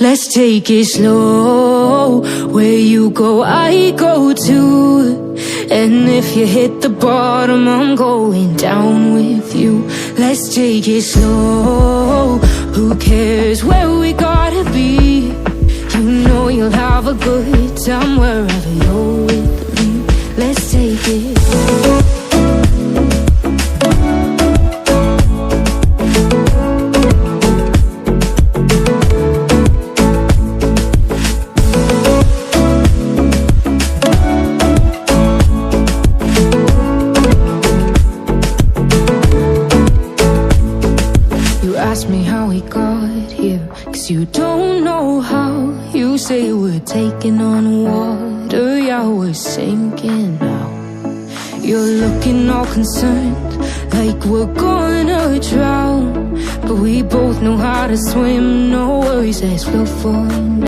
Let's take it slow. Where you go, I go too. And if you hit the bottom, I'm going down with you. Let's take it slow. Who cares where we gotta be? You know you'll have a good time wherever you're with me. Let's take it. Ask me how we got here, 'cause you don't know how. You say we're taking on water, yeah, we're sinking now. You're looking all concerned, like we're gonna drown. But we both know how to swim, no worries, let's float for now.